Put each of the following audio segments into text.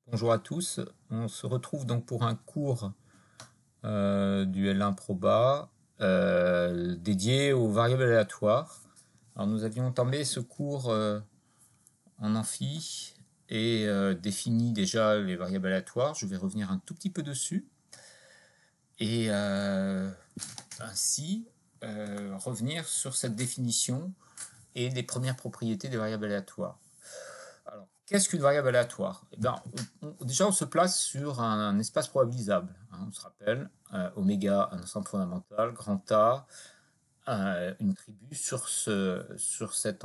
Bonjour à tous, on se retrouve donc pour un cours du L1 Proba dédié aux variables aléatoires. Alors nous avions entamé ce cours en amphi et défini déjà les variables aléatoires. Je vais revenir un tout petit peu dessus et ainsi revenir sur cette définition et les premières propriétés des variables aléatoires. Alors, qu'est-ce qu'une variable aléatoire? Déjà, on se place sur un espace probabilisable. On se rappelle, oméga, un ensemble fondamental, grand A, une tribu sur cet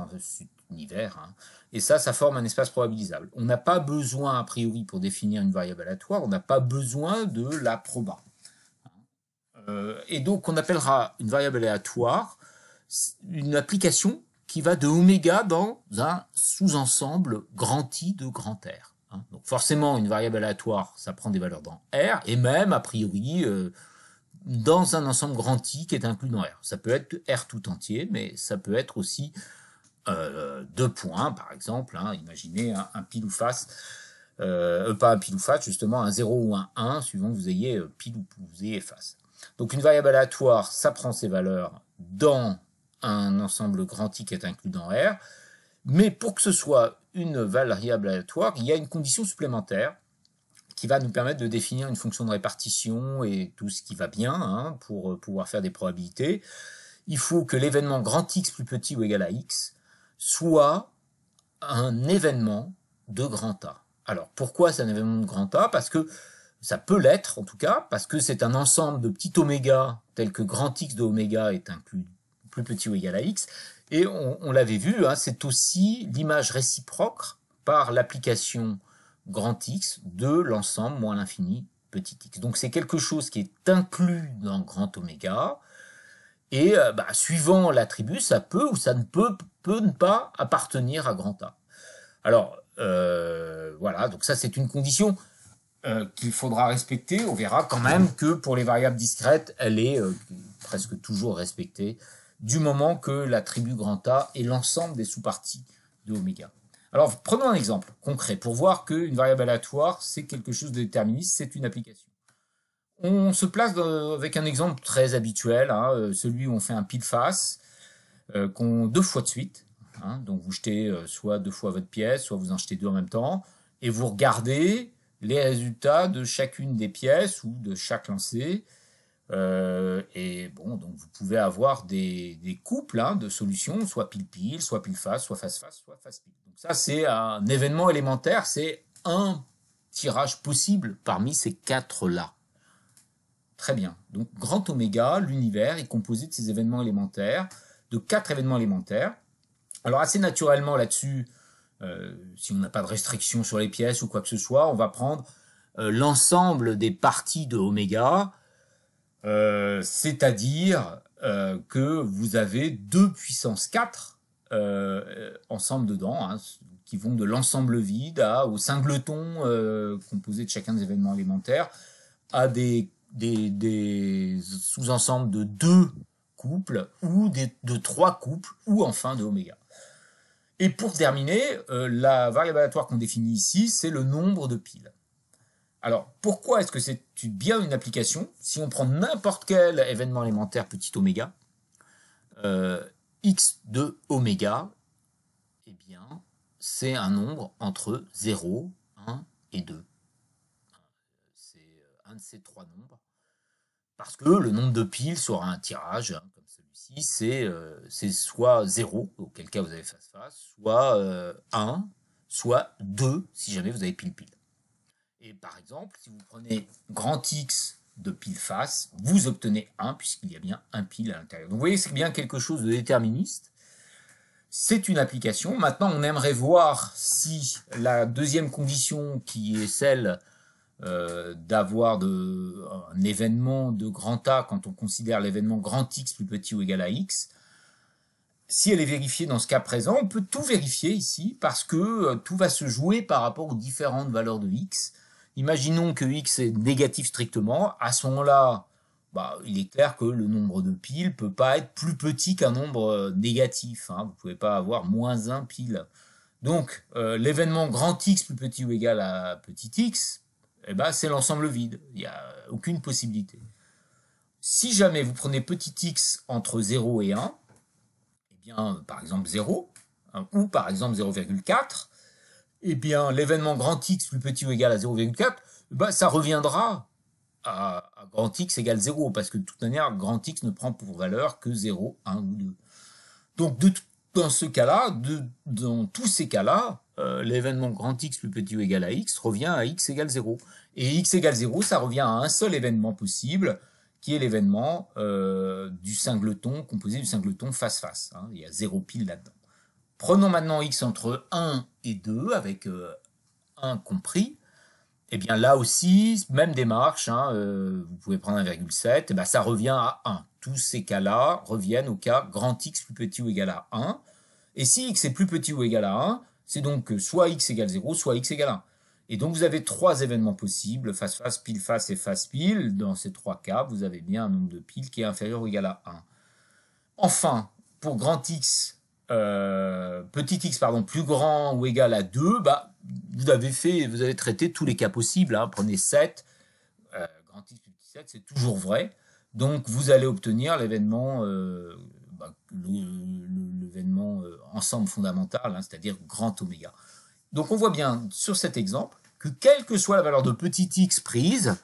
univers. Et ça forme un espace probabilisable. On n'a pas besoin, a priori, pour définir une variable aléatoire, on n'a pas besoin de la proba. Et donc, on appellera une variable aléatoire une application qui va de oméga dans un sous-ensemble grand I de grand R. Donc forcément, une variable aléatoire, ça prend des valeurs dans R, et même, a priori, dans un ensemble grand I qui est inclus dans R. Ça peut être R tout entier, mais ça peut être aussi 2 points, par exemple. Imaginez un pile ou face, pas un pile ou face, justement un 0 ou un 1, suivant que vous ayez pile ou vous ayez face. Donc une variable aléatoire, ça prend ses valeurs dans un ensemble grand I qui est inclus dans R, mais pour que ce soit une variable aléatoire, il y a une condition supplémentaire qui va nous permettre de définir une fonction de répartition et tout ce qui va bien pour pouvoir faire des probabilités. Il faut que l'événement grand X plus petit ou égal à X soit un événement de grand A. Alors pourquoi c'est un événement de grand A? Parce que ça peut l'être en tout cas, parce que c'est un ensemble de petits oméga tel que grand X de oméga est inclus plus petit ou égal à X, et on l'avait vu, c'est aussi l'image réciproque par l'application grand X de l'ensemble moins l'infini petit x. Donc c'est quelque chose qui est inclus dans grand oméga, et suivant l'attribut, ça peut ou ça ne peut ne pas appartenir à grand A. Alors, voilà, donc ça c'est une condition qu'il faudra respecter. On verra quand même que pour les variables discrètes, elle est presque toujours respectée, du moment que l'attribut grand A est l'ensemble des sous-parties de oméga. Alors, prenons un exemple concret pour voir qu'une variable aléatoire, c'est quelque chose de déterministe, c'est une application. On se place avec un exemple très habituel, celui où on fait un pile-face, qu'on 2 fois de suite. Donc vous jetez soit 2 fois votre pièce, soit vous en jetez 2 en même temps, et vous regardez les résultats de chacune des pièces ou de chaque lancer. Et bon, donc vous pouvez avoir des couples de solutions, soit pile-pile, soit pile-face, soit face-face, soit face-pile. Donc ça, c'est un événement élémentaire, c'est un tirage possible parmi ces 4-là. Très bien. Donc, grand oméga, l'univers, est composé de ces événements élémentaires, de 4 événements élémentaires. Alors, assez naturellement là-dessus, si on n'a pas de restriction sur les pièces ou quoi que ce soit, on va prendre l'ensemble des parties de oméga, c'est-à-dire que vous avez 2 puissance 4 ensemble dedans, qui vont de l'ensemble vide au singleton composé de chacun des événements élémentaires, à des sous-ensembles de 2 couples ou de 3 couples ou enfin de oméga. Et pour terminer, la variable aléatoire qu'on définit ici, c'est le nombre de piles. Alors, pourquoi est-ce que c'est bien une application? Si on prend n'importe quel événement élémentaire petit oméga, x de oméga, eh bien, c'est un nombre entre 0, 1 et 2. C'est un de ces 3 nombres. Parce que le nombre de piles sur un tirage, comme celui-ci, c'est soit 0, auquel cas vous avez face-face, soit 1, soit 2, si jamais vous avez pile-pile. Et par exemple, si vous prenez grand X de pile face, vous obtenez 1, puisqu'il y a bien un pile à l'intérieur. Donc vous voyez, c'est bien quelque chose de déterministe. C'est une application. Maintenant, on aimerait voir si la deuxième condition, qui est celle d'avoir un événement de grand A quand on considère l'événement grand X plus petit ou égal à X, si elle est vérifiée dans ce cas présent, on peut tout vérifier ici parce que tout va se jouer par rapport aux différentes valeurs de X. Imaginons que X est négatif strictement, à ce moment-là, il est clair que le nombre de piles ne peut pas être plus petit qu'un nombre négatif. Vous ne pouvez pas avoir moins 1 pile Donc, l'événement grand X plus petit ou égal à petit x, eh ben, c'est l'ensemble vide. Il n'y a aucune possibilité. Si jamais vous prenez petit x entre 0 et 1, eh bien, par exemple 0, hein, ou par exemple 0,4, eh bien, l'événement grand X plus petit ou égal à 0,4, eh ben, ça reviendra à grand X égale 0, parce que de toute manière, grand X ne prend pour valeur que 0, 1 ou 2. Donc, dans ce cas-là, dans tous ces cas-là, l'événement grand X plus petit ou égal à X revient à X égale 0. Et X égale 0, ça revient à un seul événement possible, qui est l'événement du singleton, composé du singleton face-face. Hein, il y a 0 pile là-dedans. Prenons maintenant X entre 1 et 2, avec 1 compris. Et bien là aussi, même démarche, hein, vous pouvez prendre 1,7, et ben ça revient à 1. Tous ces cas-là reviennent au cas grand X plus petit ou égal à 1. Et si X est plus petit ou égal à 1, c'est donc soit X égale 0, soit X égale 1. Et donc vous avez trois événements possibles, face-face, pile-face et face-pile. Dans ces trois cas, vous avez bien un nombre de piles qui est inférieur ou égal à 1. Enfin, pour grand X, petit x pardon, plus grand ou égal à 2, bah, vous avez traité tous les cas possibles. Hein. Prenez 7, grand x plus petit 7, c'est toujours vrai. Donc vous allez obtenir l'événement l'événement ensemble fondamental, hein, c'est-à-dire grand oméga. Donc on voit bien sur cet exemple que quelle que soit la valeur de petit x prise,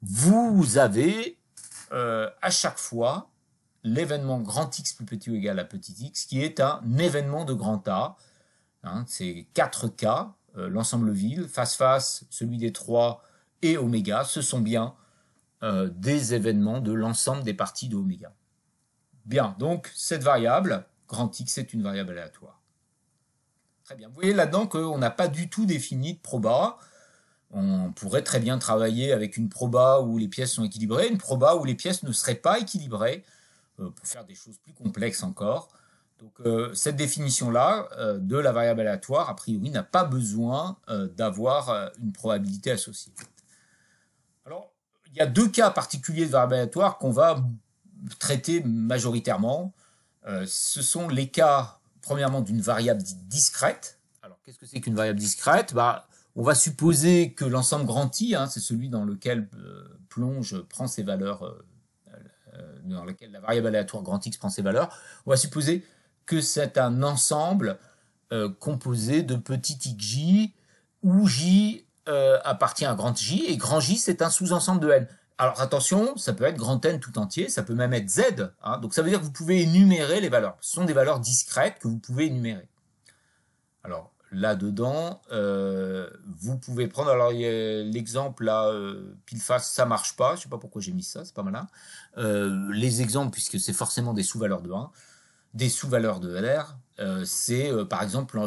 vous avez à chaque fois l'événement grand X plus petit ou égal à petit x, qui est un événement de grand A. Hein, c'est 4 cas, l'ensemble vide, face-face, celui des 3 et oméga, ce sont bien des événements de l'ensemble des parties de oméga. Bien, donc cette variable, grand X, est une variable aléatoire. Très bien, vous voyez là-dedans qu'on n'a pas du tout défini de proba. On pourrait très bien travailler avec une proba où les pièces sont équilibrées, une proba où les pièces ne seraient pas équilibrées, pour faire des choses plus complexes encore. Donc cette définition-là de la variable aléatoire, a priori, n'a pas besoin d'avoir une probabilité associée. Alors, il y a deux cas particuliers de variable aléatoire qu'on va traiter majoritairement. Ce sont les cas, premièrement, d'une variable dite discrète. Alors, qu'est-ce que c'est qu'une variable discrète? Bah, on va supposer que l'ensemble grand I, hein, c'est celui dans lequel plonge prend ses valeurs dans lequel la variable aléatoire grand X prend ses valeurs, on va supposer que c'est un ensemble composé de petit xj, où j appartient à grand J, et grand J, c'est un sous-ensemble de n. Alors attention, ça peut être grand N tout entier, ça peut même être Z. Hein, donc ça veut dire que vous pouvez énumérer les valeurs. Ce sont des valeurs discrètes que vous pouvez énumérer. Alors là-dedans, vous pouvez prendre, alors l'exemple là, pile face, ça marche pas, je sais pas pourquoi j'ai mis ça, c'est pas malin. Les exemples, puisque c'est forcément des sous-valeurs de 1, des sous-valeurs de LR, c'est par exemple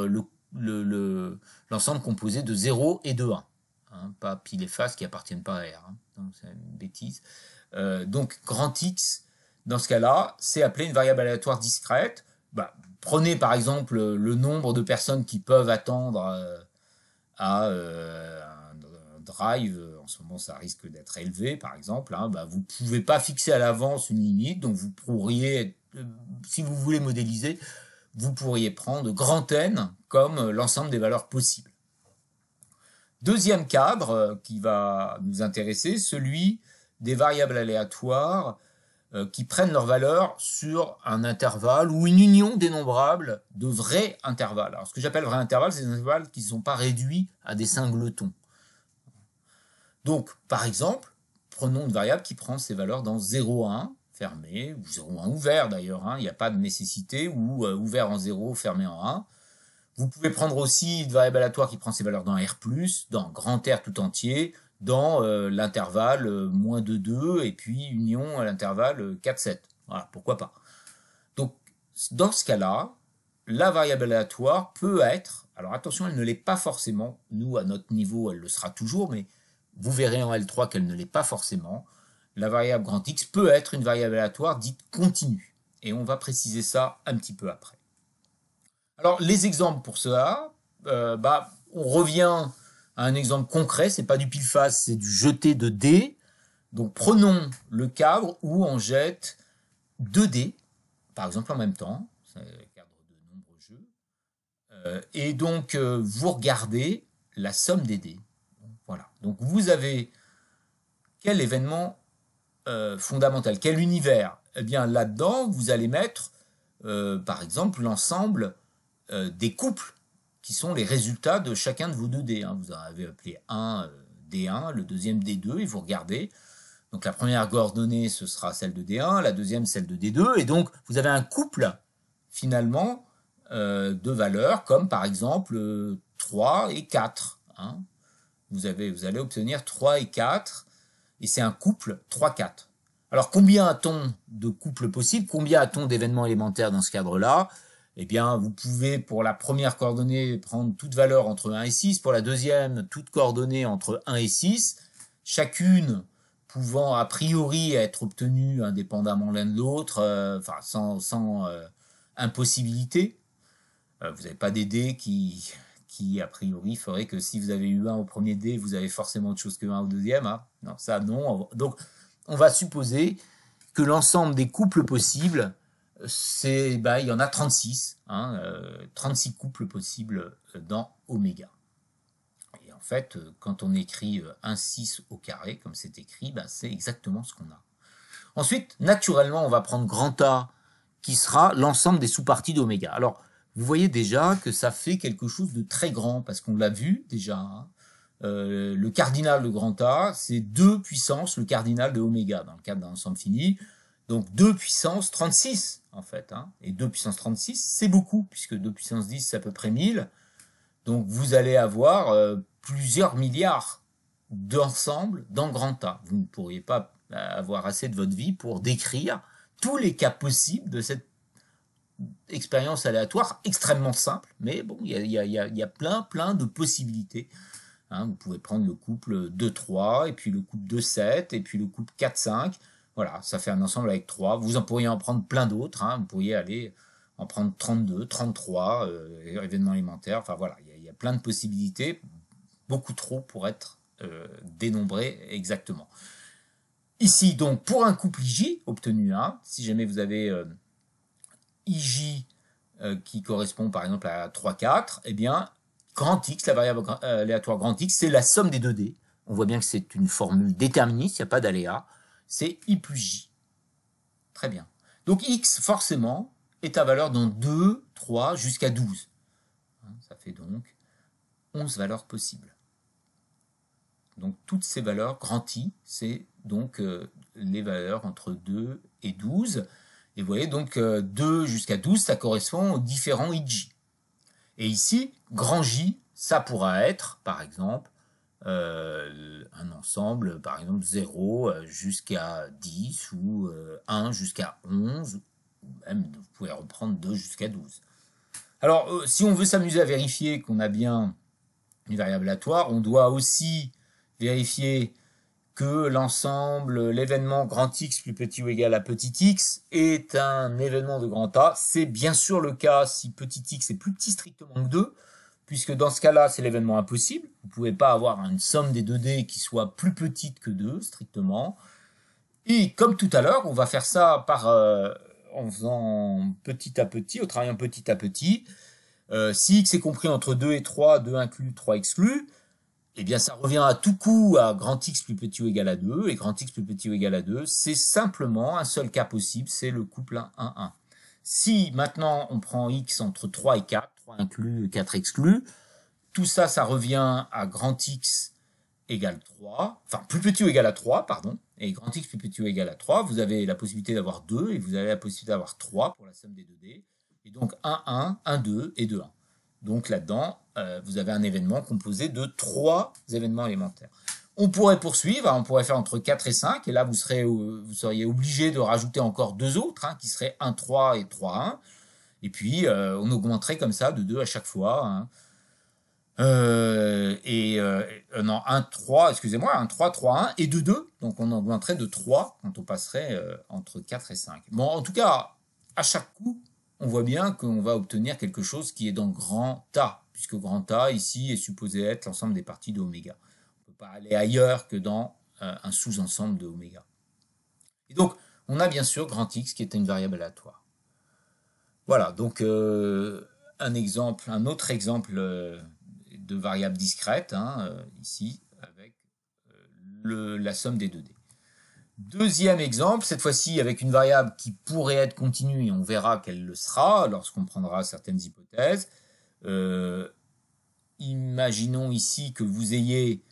l'ensemble composé de 0 et de 1. Hein, pas pile et face qui appartiennent pas à R, hein, c'est une bêtise. Donc grand X, dans ce cas-là, c'est appelé une variable aléatoire discrète. Bah, prenez par exemple le nombre de personnes qui peuvent attendre à un drive, en ce moment ça risque d'être élevé par exemple, hein, bah, vous ne pouvez pas fixer à l'avance une limite, donc vous pourriez, si vous voulez modéliser, vous pourriez prendre grand N comme l'ensemble des valeurs possibles. Deuxième cadre qui va nous intéresser, celui des variables aléatoires qui prennent leur valeur sur un intervalle ou une union dénombrable de vrais intervalles. Alors, ce que j'appelle vrais intervalles, c'est des intervalles qui ne sont pas réduits à des singletons. Donc, par exemple, prenons une variable qui prend ses valeurs dans 0,1 fermé, ou 0,1 ouvert d'ailleurs, hein, il n'y a pas de nécessité, ou ouvert en 0, fermé en 1. Vous pouvez prendre aussi une variable aléatoire qui prend ses valeurs dans R+, dans grand R tout entier, dans l'intervalle moins de 2 et puis union à l'intervalle 4, 7. Voilà, pourquoi pas. Donc, dans ce cas-là, la variable aléatoire peut être, alors attention, elle ne l'est pas forcément, nous à notre niveau elle le sera toujours, mais vous verrez en L3 qu'elle ne l'est pas forcément. La variable grand X peut être une variable aléatoire dite continue. Et on va préciser ça un petit peu après. Alors, les exemples pour cela, on revient à un exemple concret, c'est pas du pile-face, c'est du jeté de dés. Donc, prenons le cadre où on jette 2 dés, par exemple en même temps, c'est le cadre de nombreux jeux. Et donc, vous regardez la somme des dés. Voilà. Donc, vous avez quel événement fondamental, quel univers? Eh bien, là-dedans, vous allez mettre, par exemple, l'ensemble des couples qui sont les résultats de chacun de vos 2 dés. Vous avez appelé un D1, le deuxième D2, et vous regardez. Donc, la première coordonnée, ce sera celle de D1, la deuxième, celle de D2, et donc, vous avez un couple, finalement, de valeurs, comme par exemple 3 et 4. Vous allez obtenir 3 et 4, et c'est un couple 3-4. Alors, combien a-t-on de couples possibles? Combien a-t-on d'événements élémentaires dans ce cadre-là? Eh bien, vous pouvez, pour la première coordonnée, prendre toute valeur entre 1 et 6. Pour la deuxième, toute coordonnée entre 1 et 6. Chacune pouvant, a priori, être obtenue indépendamment l'un de l'autre, sans impossibilité. Vous n'avez pas des dés qui, a priori, ferait que si vous avez eu 1 au premier dé, vous avez forcément autre chose que 1 au deuxième. Non, ça, non. Donc, on va supposer que l'ensemble des couples possibles, il y en a 36. 36 couples possibles dans oméga. Et en fait, quand on écrit 1,6 au carré, comme c'est écrit, c'est exactement ce qu'on a. Ensuite, naturellement, on va prendre grand A, qui sera l'ensemble des sous-parties d'oméga. Alors, vous voyez déjà que ça fait quelque chose de très grand, parce qu'on l'a vu déjà. Le cardinal de grand A, c'est 2 puissance le cardinal de oméga, dans le cadre d'un ensemble fini. Donc 2 puissance 36, en fait. Et 2 puissance 36, c'est beaucoup, puisque 2 puissance 10, c'est à peu près 1000. Donc vous allez avoir plusieurs milliards d'ensembles dans grand A. Vous ne pourriez pas avoir assez de votre vie pour décrire tous les cas possibles de cette expérience aléatoire extrêmement simple, mais bon, il y a plein de possibilités. Vous pouvez prendre le couple 2-3, et puis le couple 2-7, et puis le couple 4-5. Voilà, ça fait un ensemble avec 3. Vous en pourriez en prendre plein d'autres. Vous pourriez aller en prendre 32, 33 événements élémentaires. Enfin voilà, il y a plein de possibilités, beaucoup trop pour être dénombrés exactement. Ici, donc, pour un couple IJ obtenu 1, si jamais vous avez IJ qui correspond par exemple à 3-4, eh bien, grand X, la variable aléatoire grand X, c'est la somme des 2 dés. On voit bien que c'est une formule déterministe, il n'y a pas d'aléa. C'est I plus J. Très bien. Donc X, forcément, est à valeur dans 2, 3, jusqu'à 12. Ça fait donc 11 valeurs possibles. Donc toutes ces valeurs, grand I, c'est donc les valeurs entre 2 et 12. Et vous voyez, donc 2 jusqu'à 12, ça correspond aux différents IJ. Et ici, grand J, ça pourra être, par exemple, un ensemble, par exemple 0 jusqu'à 10 ou 1 jusqu'à 11, ou même vous pouvez reprendre 2 jusqu'à 12. Alors, si on veut s'amuser à vérifier qu'on a bien une variable aléatoire, on doit aussi vérifier que l'ensemble, l'événement grand X plus petit ou égal à petit x est un événement de grand A. C'est bien sûr le cas si petit x est plus petit strictement que 2, puisque dans ce cas-là, c'est l'événement impossible. Vous ne pouvez pas avoir une somme des 2 dés qui soit plus petite que 2, strictement. Et comme tout à l'heure, on va faire ça en faisant petit à petit, en travaillant petit à petit. Si x est compris entre 2 et 3, 2 inclus, 3 exclus, eh bien ça revient à tout coup à grand X plus petit ou égal à 2, et grand X plus petit ou égal à 2, c'est simplement un seul cas possible, c'est le couple 1-1. Si maintenant on prend X entre 3 et 4, 3 inclus, 4 exclus, tout ça, ça revient à grand X égale 3, enfin plus petit ou égal à 3, pardon, et grand X plus petit ou égal à 3, vous avez la possibilité d'avoir 2, et vous avez la possibilité d'avoir 3 pour la somme des 2 dés, et donc 1-1, 1-2 et 2-1. Donc là-dedans, vous avez un événement composé de 3 événements élémentaires. On pourrait poursuivre, on pourrait faire entre 4 et 5, et là vous seriez obligé de rajouter encore 2 autres, qui seraient 1-3 et 3-1, et puis on augmenterait comme ça de 2 à chaque fois. Non, 1-3, excusez-moi, 1-3, 3-1 et de 2, donc on augmenterait de 3 quand on passerait entre 4 et 5. Bon, en tout cas, à chaque coup, on voit bien qu'on va obtenir quelque chose qui est dans grand A, puisque grand A, ici, est supposé être l'ensemble des parties de oméga. On ne peut pas aller ailleurs que dans un sous-ensemble de oméga. Et donc, on a bien sûr grand X qui est une variable aléatoire. Voilà, donc un autre exemple de variable discrète, ici, avec la somme des 2D. Deuxième exemple, cette fois-ci avec une variable qui pourrait être continue, et on verra qu'elle le sera lorsqu'on prendra certaines hypothèses. Imaginons ici que vous ayez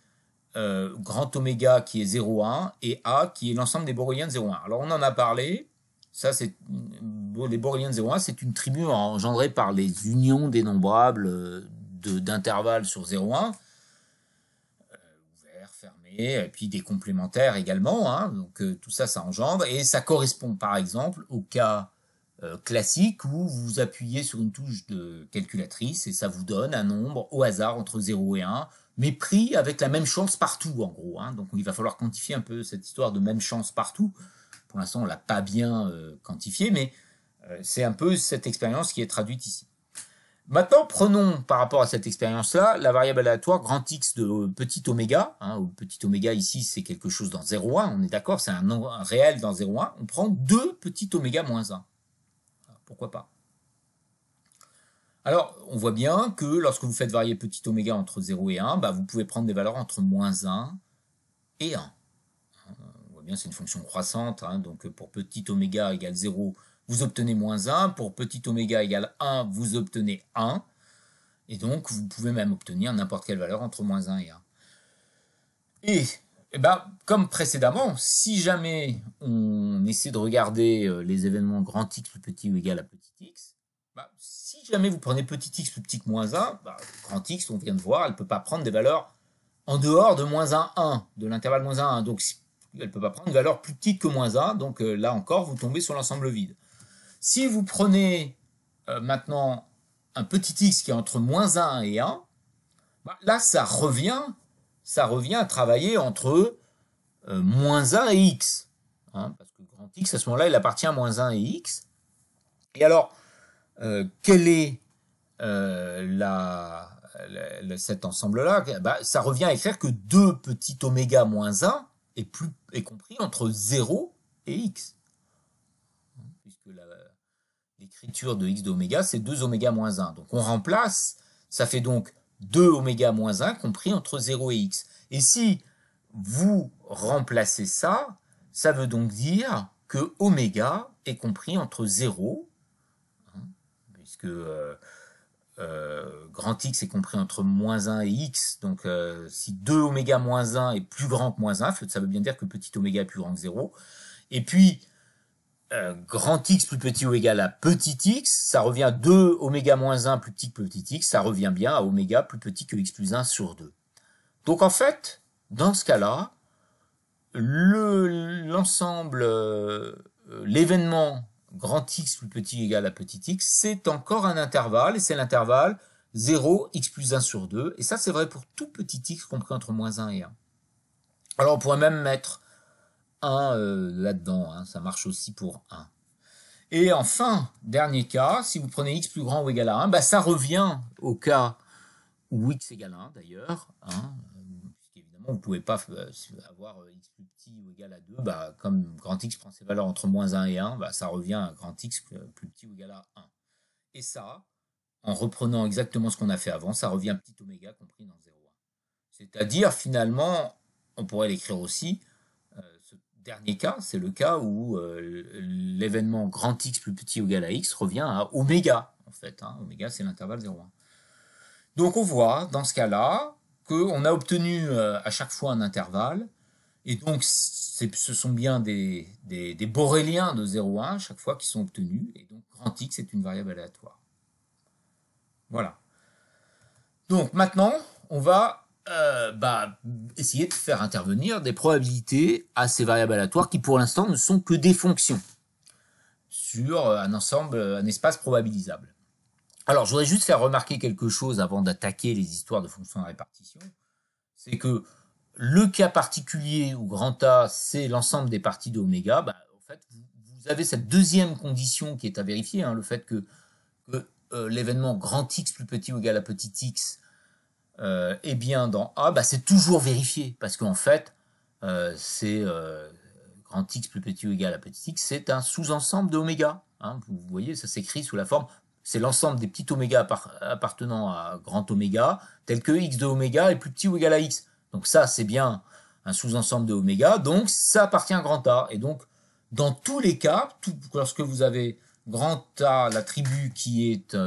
grand oméga qui est 0,1 et A qui est l'ensemble des boréliens de 0,1. Alors on en a parlé, ça c'est les boréliens de 0,1, c'est une tribu engendrée par les unions dénombrables d'intervalles sur 0,1, ouvert, fermé, et puis des complémentaires également, donc tout ça, ça engendre, et ça correspond par exemple au cas classique où vous appuyez sur une touche de calculatrice et ça vous donne un nombre au hasard entre 0 et 1, mais pris avec la même chance partout en gros. Donc il va falloir quantifier un peu cette histoire de même chance partout. Pour l'instant on ne l'a pas bien quantifié, mais c'est un peu cette expérience qui est traduite ici. Maintenant, prenons par rapport à cette expérience-là la variable aléatoire grand X de petit oméga. Où petit oméga ici c'est quelque chose dans 0,1, on est d'accord, c'est un réel dans 0,1. On prend 2 petit oméga moins 1. Pourquoi pas? Alors, on voit bien que lorsque vous faites varier petit oméga entre 0 et 1, vous pouvez prendre des valeurs entre moins 1 et 1. On voit bien, c'est une fonction croissante, donc pour petit oméga égale 0, vous obtenez moins 1, pour petit oméga égale 1, vous obtenez 1, et donc vous pouvez même obtenir n'importe quelle valeur entre moins 1 et 1. Et comme précédemment, si jamais on essaie de regarder les événements grand X plus petit ou égal à petit x, si jamais vous prenez petit x plus petit que moins 1, grand X, on vient de voir, elle ne peut pas prendre des valeurs en dehors de moins 1, 1, de l'intervalle moins 1, 1. Donc, elle ne peut pas prendre une valeur plus petite que moins 1. Donc, là encore, vous tombez sur l'ensemble vide. Si vous prenez maintenant un petit x qui est entre moins 1 et 1, là, ça revient à travailler entre moins 1 et x. Parce que grand X, à ce moment-là, il appartient à moins 1 et x. Et alors, quel est cet ensemble-là? Ça revient à écrire que 2 petit oméga moins 1 est compris entre 0 et x. Puisque l'écriture de x d'oméga, c'est 2 oméga moins 1. Donc on remplace, ça fait donc 2 oméga moins 1 compris entre 0 et x. Et si vous remplacez ça, ça veut donc dire que oméga est compris entre 0, puisque grand X est compris entre moins 1 et x, donc si 2 oméga moins 1 est plus grand que moins 1, ça veut bien dire que petit oméga est plus grand que 0, et puis grand X plus petit ou égal à petit x, ça revient à 2 oméga moins 1 plus petit que petit x, ça revient bien à oméga plus petit que x plus 1 sur 2. Donc en fait, dans ce cas-là, l'ensemble, l'événement grand X plus petit ou égal à petit x, c'est encore un intervalle, et c'est l'intervalle 0, x plus 1 sur 2, et ça c'est vrai pour tout petit x compris entre moins 1 et 1. Alors on pourrait même mettre 1 là-dedans, ça marche aussi pour 1. Et enfin, dernier cas, si vous prenez x plus grand ou égal à 1, ça revient au cas où x égale 1 d'ailleurs, puisqu'évidemment vous ne pouvez pas avoir x plus petit ou égal à 2, comme grand X prend ses valeurs entre moins 1 et 1, ça revient à grand X plus petit ou égal à 1. Et ça, en reprenant exactement ce qu'on a fait avant, ça revient à petit oméga compris dans 0,1. C'est-à-dire, finalement, on pourrait l'écrire aussi, ce dernier cas, c'est le cas où l'événement grand X plus petit ou égal à X revient à oméga, en fait. Oméga, c'est l'intervalle 0,1. Donc, on voit, dans ce cas-là, qu'on a obtenu à chaque fois un intervalle, et donc ce sont bien des boréliens de 0,1 à chaque fois qui sont obtenus, et donc grand X est une variable aléatoire. Voilà. Donc maintenant, on va essayer de faire intervenir des probabilités à ces variables aléatoires qui pour l'instant ne sont que des fonctions sur un espace probabilisable. Alors je voudrais juste faire remarquer quelque chose avant d'attaquer les histoires de fonctions de répartition, c'est que le cas particulier où grand A, c'est l'ensemble des parties de oméga, en fait, vous avez cette deuxième condition qui est à vérifier, le fait que l'événement grand X plus petit ou égal à petit x est bien dans A, c'est toujours vérifié, parce qu'en fait, c'est grand X plus petit ou égal à petit x, c'est un sous-ensemble de oméga. Vous voyez, ça s'écrit sous la forme c'est l'ensemble des petits oméga appartenant à grand oméga, tels que x de oméga est plus petit ou égal à x. Donc ça, c'est bien un sous-ensemble de oméga, donc ça appartient à grand A. Et donc, dans tous les cas, lorsque vous avez grand A, l'attribut qui est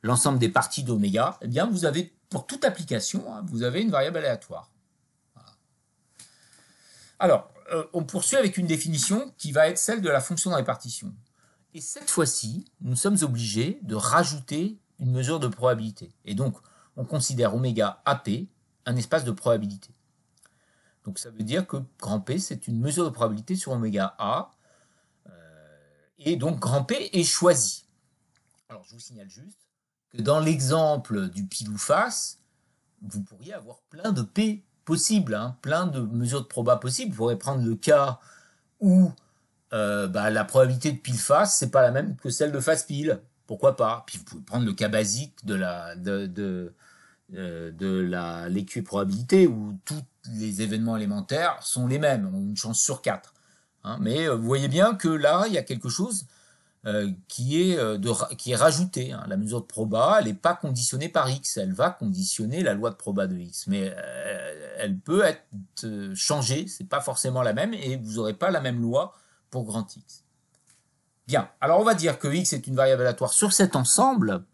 l'ensemble des parties d'oméga, eh bien, vous avez, pour toute application, hein, vous avez une variable aléatoire. Voilà. Alors, on poursuit avec une définition qui va être celle de la fonction de répartition. Et cette fois-ci, nous sommes obligés de rajouter une mesure de probabilité. Et donc, on considère oméga AP un espace de probabilité. Donc ça veut dire que grand P, c'est une mesure de probabilité sur oméga A. Et donc grand P est choisi. Alors je vous signale juste que dans l'exemple du pile ou face, vous pourriez avoir plein de P possibles, hein, plein de mesures de proba possibles. Vous pourrez prendre le cas où la probabilité de pile face, c'est pas la même que celle de face pile. Pourquoi pas? Puis vous pouvez prendre le cas basique de l'équiprobabilité où tous les événements élémentaires sont les mêmes, ont une chance sur 4. Hein, mais vous voyez bien que là, il y a quelque chose qui est rajouté. Hein. La mesure de proba, elle n'est pas conditionnée par x, elle va conditionner la loi de proba de x, mais elle peut être changée, c'est pas forcément la même, et vous n'aurez pas la même loi pour grand X. Bien, alors on va dire que x est une variable aléatoire sur cet ensemble.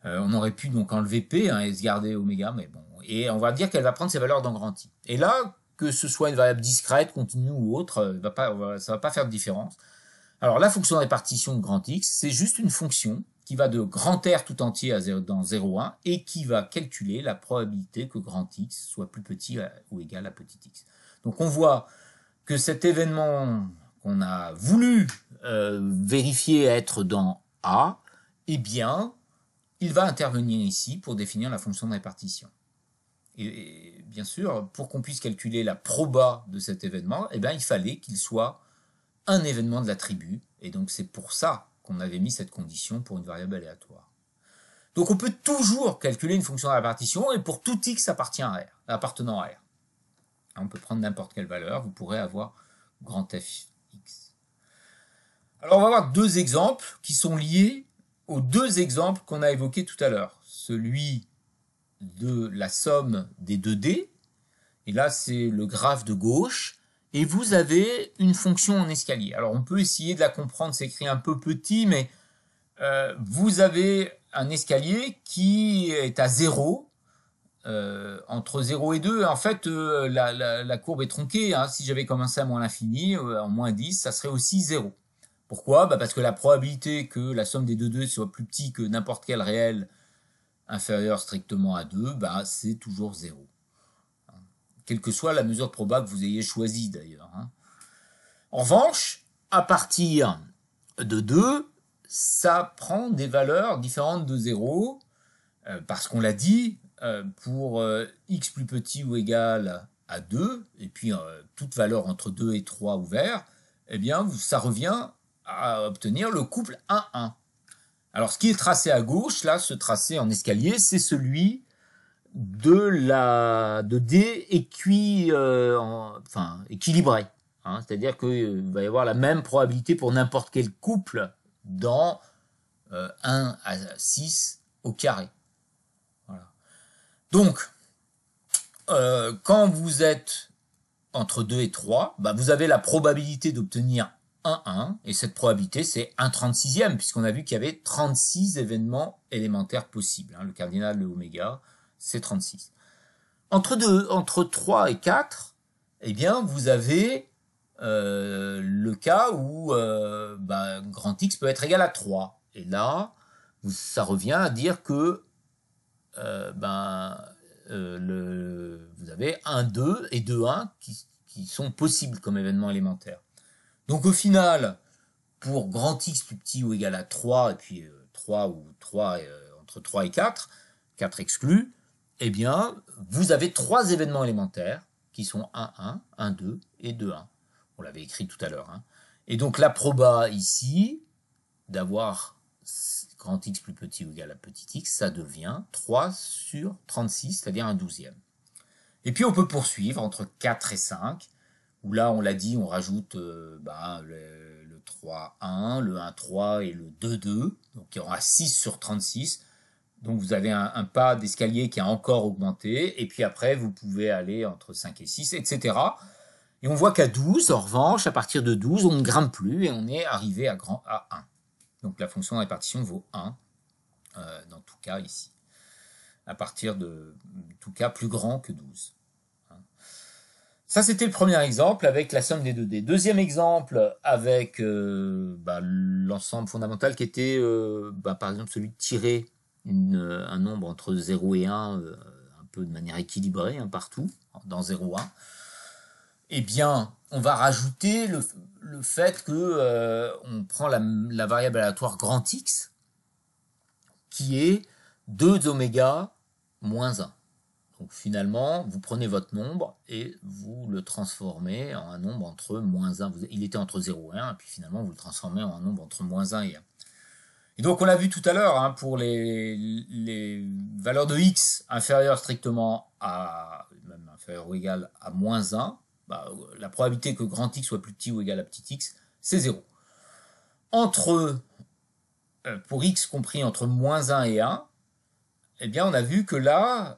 On aurait pu donc enlever P hein, et se garder oméga, mais bon. Et on va dire qu'elle va prendre ses valeurs dans grand I. Et là, que ce soit une variable discrète, continue ou autre, ça va pas faire de différence. Alors la fonction de répartition de grand X, c'est juste une fonction qui va de grand R tout entier à 0, dans 0,1 et qui va calculer la probabilité que grand X soit plus petit ou égal à petit x. Donc on voit que cet événement qu'on a voulu vérifier être dans A, eh bien, il va intervenir ici pour définir la fonction de répartition. Et bien sûr, pour qu'on puisse calculer la proba de cet événement, eh bien, il fallait qu'il soit un événement de l'attribut, et donc c'est pour ça qu'on avait mis cette condition pour une variable aléatoire. Donc on peut toujours calculer une fonction de répartition, et pour tout x appartenant à R. On peut prendre n'importe quelle valeur, vous pourrez avoir grand Fx. Alors on va voir deux exemples qui sont liés aux deux exemples qu'on a évoqués tout à l'heure. Celui de la somme des 2D, et là c'est le graphe de gauche, et vous avez une fonction en escalier. Alors on peut essayer de la comprendre, c'est écrit un peu petit, mais vous avez un escalier qui est à 0, entre 0 et 2, en fait la courbe est tronquée, hein. Si j'avais commencé à moins l'infini, en moins 10, ça serait aussi 0. Pourquoi? Parce que la probabilité que la somme des deux soit plus petit que n'importe quel réel inférieur strictement à 2, c'est toujours 0. Quelle que soit la mesure de proba que vous ayez choisie d'ailleurs. Hein. En revanche, à partir de 2, ça prend des valeurs différentes de 0, parce qu'on l'a dit, pour x plus petit ou égal à 2, et puis toute valeur entre 2 et 3 ouvert, eh bien ça revient à obtenir le couple 1,1. Alors ce qui est tracé à gauche, là, ce tracé en escalier, c'est celui de D équilibré. Hein, c'est-à-dire qu'il va y avoir la même probabilité pour n'importe quel couple dans 1 à 6 au carré. Voilà. Donc, quand vous êtes entre 2 et 3, vous avez la probabilité d'obtenir 1,1, et cette probabilité, c'est 1/36e, puisqu'on a vu qu'il y avait 36 événements élémentaires possibles. Hein, le cardinal de oméga, c'est 36. Entre 3 et 4, eh bien, vous avez le cas où grand X peut être égal à 3. Et là, ça revient à dire que vous avez 1, 2 et 2, 1 qui sont possibles comme événements élémentaires. Donc au final, pour grand X plus petit ou égal à 3, et puis 3 ou 3 entre 3 et 4, 4 exclus, eh bien, vous avez 3 événements élémentaires qui sont 1, 1, 1, 2 et 2, 1. On l'avait écrit tout à l'heure. Hein. Et donc la proba ici, d'avoir grand X plus petit ou égal à petit x, ça devient 3 sur 36, c'est-à-dire un 12e. Et puis on peut poursuivre entre 4 et 5, où là, on l'a dit, on rajoute le 3, 1, le 1, 3 et le 2, 2. Donc il y aura 6 sur 36. Donc vous avez un pas d'escalier qui a encore augmenté. Et puis après, vous pouvez aller entre 5 et 6, etc. Et on voit qu'à 12, en revanche, à partir de 12, on ne grimpe plus et on est arrivé à 1. Donc la fonction de répartition vaut 1, dans tout cas ici. À partir de tout cas plus grand que 12. Ça, c'était le premier exemple avec la somme des 2D. Deuxième exemple avec l'ensemble fondamental qui était, par exemple, celui de tirer un nombre entre 0 et 1, un peu de manière équilibrée, partout, dans 0, 1. Eh bien, on va rajouter le fait que on prend la variable aléatoire grand X, qui est 2 oméga moins 1. Donc finalement, vous prenez votre nombre et vous le transformez en un nombre entre moins 1. Il était entre 0 et 1, et puis finalement, vous le transformez en un nombre entre moins 1 et 1. Et donc, on l'a vu tout à l'heure, pour les valeurs de x inférieures strictement à, même inférieures ou égales à moins 1, la probabilité que grand X soit plus petit ou égal à petit x, c'est 0. Pour x compris entre moins 1 et 1, eh bien, on a vu que là,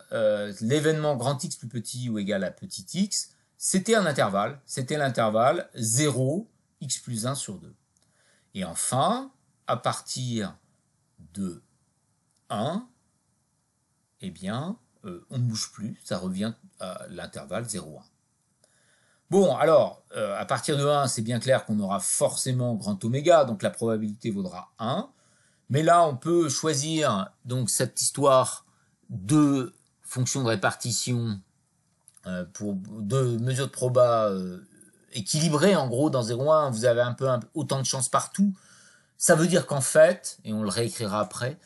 l'événement grand X plus petit ou égal à petit x, c'était un intervalle. C'était l'intervalle 0, x plus 1 sur 2. Et enfin, à partir de 1, eh bien, on ne bouge plus. Ça revient à l'intervalle 0, 1. Bon, alors, à partir de 1, c'est bien clair qu'on aura forcément grand oméga, donc la probabilité vaudra 1. Mais là, on peut choisir donc cette histoire de fonction de répartition pour deux mesures de proba équilibrées. En gros, dans 0,1, vous avez un peu autant de chances partout. Ça veut dire qu'en fait, et on le réécrira après,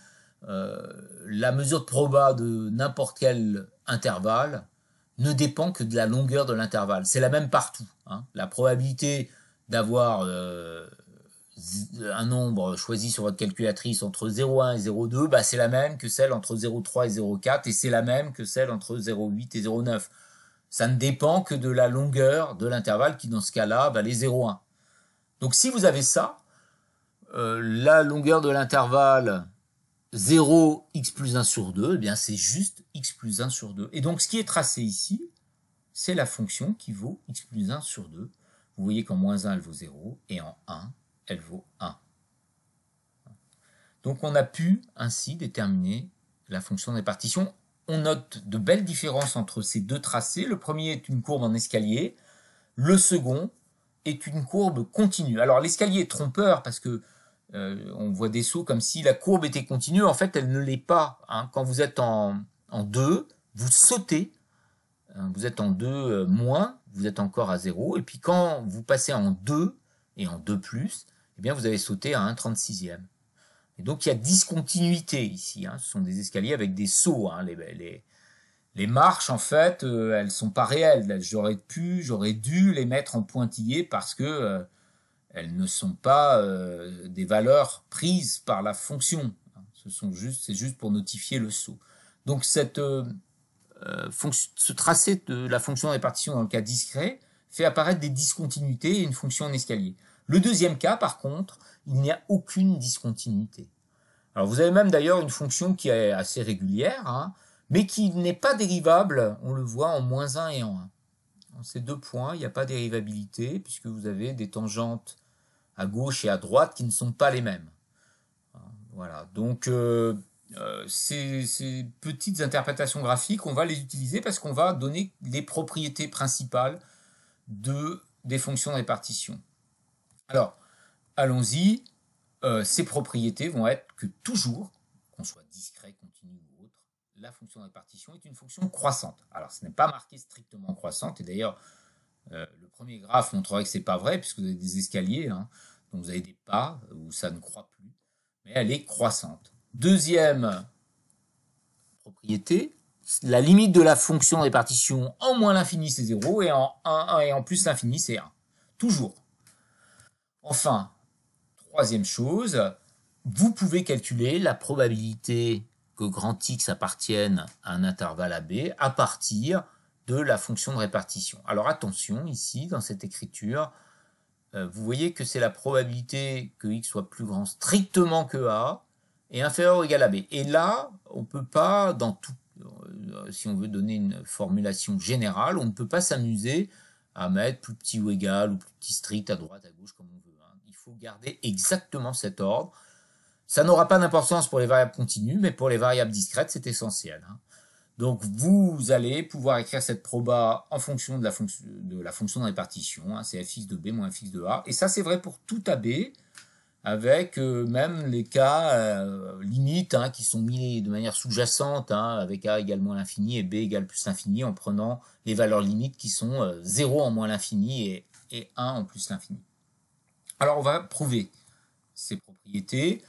la mesure de proba de n'importe quel intervalle ne dépend que de la longueur de l'intervalle. C'est la même partout. La probabilité d'avoir un nombre choisi sur votre calculatrice entre 0,1 et 0,2, c'est la même que celle entre 0,3 et 0,4, et c'est la même que celle entre 0,8 et 0,9. Ça ne dépend que de la longueur de l'intervalle qui, dans ce cas-là, va les 0,1. Donc si vous avez ça, la longueur de l'intervalle 0, x plus 1 sur 2, eh bien c'est juste x plus 1 sur 2. Et donc ce qui est tracé ici, c'est la fonction qui vaut x plus 1 sur 2. Vous voyez qu'en moins 1, elle vaut 0, et en 1, elle vaut 1. Donc on a pu ainsi déterminer la fonction de répartition. On note de belles différences entre ces deux tracés. Le premier est une courbe en escalier, le second est une courbe continue. Alors l'escalier est trompeur parce que on voit des sauts comme si la courbe était continue. En fait, elle ne l'est pas. Quand vous êtes en 2, vous sautez. Vous êtes en 2 moins, vous êtes encore à 0. Et puis quand vous passez en 2 et en 2 plus, eh bien vous avez sauté à 1/36e. Et donc il y a discontinuité ici. Ce sont des escaliers avec des sauts. Les marches, en fait, elles sont pas réelles. J'aurais dû les mettre en pointillé parce que elles ne sont pas des valeurs prises par la fonction. C'est juste pour notifier le saut. Donc ce tracé de la fonction de répartition dans le cas discret fait apparaître des discontinuités et une fonction en escalier. Le deuxième cas, par contre, il n'y a aucune discontinuité. Alors vous avez même d'ailleurs une fonction qui est assez régulière, mais qui n'est pas dérivable, on le voit en moins 1 et en 1. Dans ces deux points, il n'y a pas de dérivabilité, puisque vous avez des tangentes à gauche et à droite qui ne sont pas les mêmes. Voilà, donc ces petites interprétations graphiques, on va les utiliser parce qu'on va donner les propriétés principales des fonctions de répartition. Alors, allons-y. Ces propriétés vont être que toujours, qu'on soit discret, continu ou autre, la fonction de répartition est une fonction croissante. Alors, ce n'est pas marqué strictement croissante, et d'ailleurs, le premier graphe montrerait que ce n'est pas vrai, puisque vous avez des escaliers, donc vous avez des pas où ça ne croît plus, mais elle est croissante. Deuxième propriété, la limite de la fonction de répartition en moins l'infini c'est 0, et en 1 et en plus l'infini c'est 1. Toujours. Enfin, troisième chose, vous pouvez calculer la probabilité que grand X appartienne à un intervalle AB à partir de la fonction de répartition. Alors attention, ici, dans cette écriture, vous voyez que c'est la probabilité que x soit plus grand strictement que a et inférieur ou égal à b. Et là, on ne peut pas, dans tout, si on veut donner une formulation générale, on ne peut pas s'amuser à mettre plus petit ou égal ou plus petit strict à droite, à gauche, comme on veut. Il faut garder exactement cet ordre. Ça n'aura pas d'importance pour les variables continues, mais pour les variables discrètes, c'est essentiel. Donc, vous allez pouvoir écrire cette proba en fonction de la fonction de répartition. C'est fx de b moins fx de a. Et ça, c'est vrai pour tout AB, avec même les cas limites qui sont mis de manière sous-jacente, avec a égale moins l'infini et b égale plus l'infini, en prenant les valeurs limites qui sont 0 en moins l'infini et 1 en plus l'infini. Alors, on va prouver ces propriétés.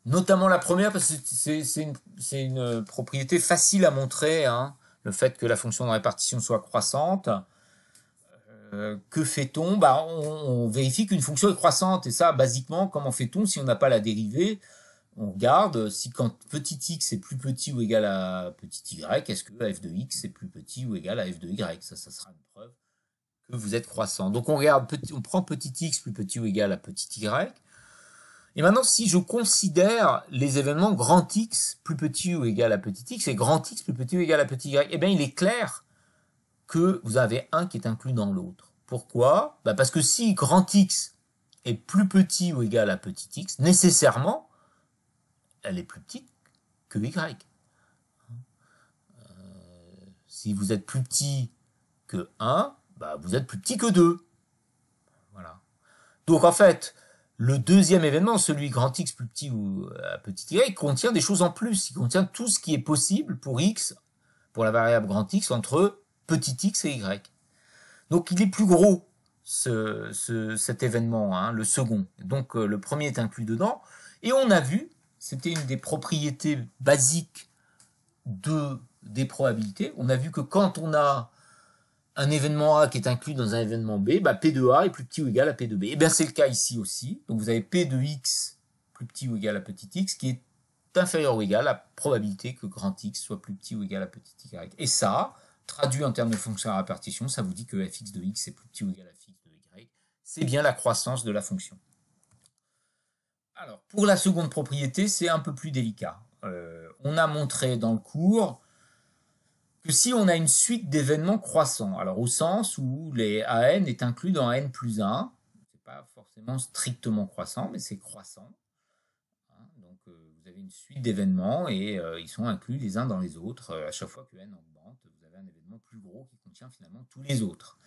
Notamment la première, parce que c'est une propriété facile à montrer, le fait que la fonction de répartition soit croissante. Que fait-on? On vérifie qu'une fonction est croissante, et ça, basiquement, comment fait-on si on n'a pas la dérivée? On regarde si quand petit x est plus petit ou égal à petit y, est-ce que f de x est plus petit ou égal à f de y? Ça sera une preuve que vous êtes croissant. Donc on regarde, on prend petit x plus petit ou égal à petit y. Et maintenant, si je considère les événements grand X plus petit ou égal à petit x et grand X plus petit ou égal à petit y, eh bien, il est clair que vous avez un qui est inclus dans l'autre. Pourquoi? Parce que si grand X est plus petit ou égal à petit x, nécessairement, elle est plus petite que y. Si vous êtes plus petit que 1, vous êtes plus petit que 2. Voilà. Donc, en fait, le deuxième événement, celui grand X plus petit ou à petit y, contient des choses en plus. Il contient tout ce qui est possible pour x, pour la variable grand X, entre petit x et y. Donc il est plus gros, cet événement, le second. Donc le premier est inclus dedans. Et on a vu, c'était une des propriétés basiques des probabilités, on a vu que quand on a un événement A qui est inclus dans un événement B, P de A est plus petit ou égal à P de B. Et bien c'est le cas ici aussi. Donc vous avez P de X plus petit ou égal à petit x qui est inférieur ou égal à la probabilité que grand X soit plus petit ou égal à petit y. Et ça, traduit en termes de fonction à répartition, ça vous dit que fx de x est plus petit ou égal à fx de y. C'est bien la croissance de la fonction. Alors, pour la seconde propriété, c'est un peu plus délicat. On a montré dans le cours que si on a une suite d'événements croissants, alors au sens où les AN est inclus dans AN plus 1, c'est pas forcément strictement croissant, mais c'est croissant. Donc vous avez une suite d'événements et ils sont inclus les uns dans les autres. À chaque fois que n augmente, vous avez un événement plus gros qui contient finalement tous les autres.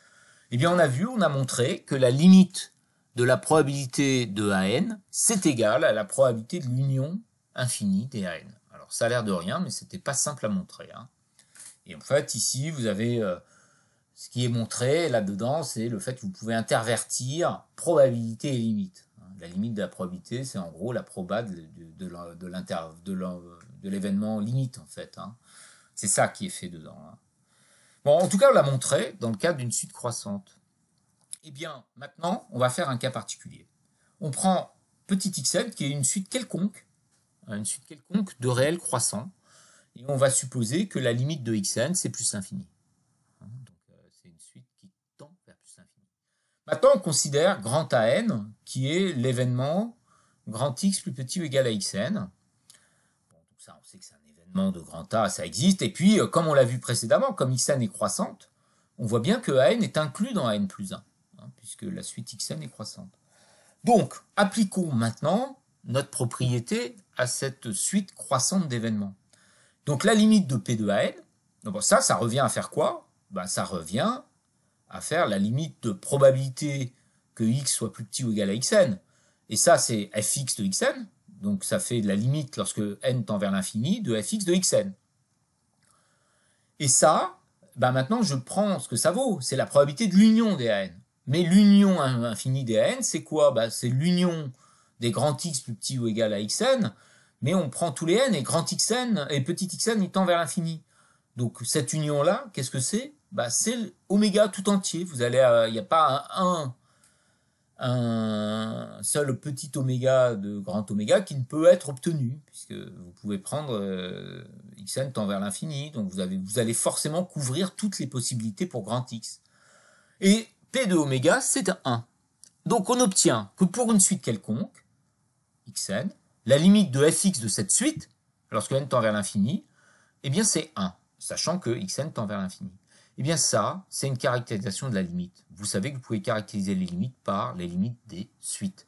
Eh bien on a montré que la limite de la probabilité de AN, c'est égal à la probabilité de l'union infinie des AN. Alors ça a l'air de rien, mais c'était pas simple à montrer. Et en fait, ici, vous avez ce qui est montré là-dedans, c'est le fait que vous pouvez intervertir probabilité et limite. La limite de la probabilité, c'est en gros la proba de l'événement limite, en fait. C'est ça qui est fait dedans. Bon, en tout cas, on l'a montré dans le cadre d'une suite croissante. Eh bien, maintenant, on va faire un cas particulier. On prend petit xn, qui est une suite quelconque de réels croissants, et on va supposer que la limite de xn, c'est plus l'infini. Donc, c'est une suite qui tend vers plus l'infini. Maintenant, on considère grand AN, qui est l'événement grand X plus petit ou égal à xn. Bon, donc ça, on sait que c'est un événement de grand A, ça existe. Et puis, comme on l'a vu précédemment, comme xn est croissante, on voit bien que AN est inclus dans AN plus 1, puisque la suite xn est croissante. Donc, appliquons maintenant notre propriété à cette suite croissante d'événements. Donc la limite de P de AN, ça revient à faire quoi? Ça revient à faire la limite de probabilité que x soit plus petit ou égal à xn. Et ça, c'est fx de xn. Donc ça fait la limite, lorsque n tend vers l'infini, de fx de xn. Et ça, maintenant, je prends ce que ça vaut. C'est la probabilité de l'union des AN. Mais l'union infinie des AN, c'est quoi? C'est l'union des grands x plus petit ou égal à xn, mais on prend tous les n et grand xn et petit xn, il tend vers l'infini. Donc cette union-là, qu'est-ce que c'est? C'est oméga tout entier. Vous allez, il n'y a pas un seul petit oméga de grand oméga qui ne peut être obtenu, puisque vous pouvez prendre xn tend vers l'infini, donc vous allez forcément couvrir toutes les possibilités pour grand x. Et P de oméga, c'est 1. Donc on obtient que pour une suite quelconque, xn, la limite de fx de cette suite, lorsque n tend vers l'infini, eh bien c'est 1, sachant que xn tend vers l'infini. Eh bien ça, c'est une caractérisation de la limite. Vous savez que vous pouvez caractériser les limites par les limites des suites.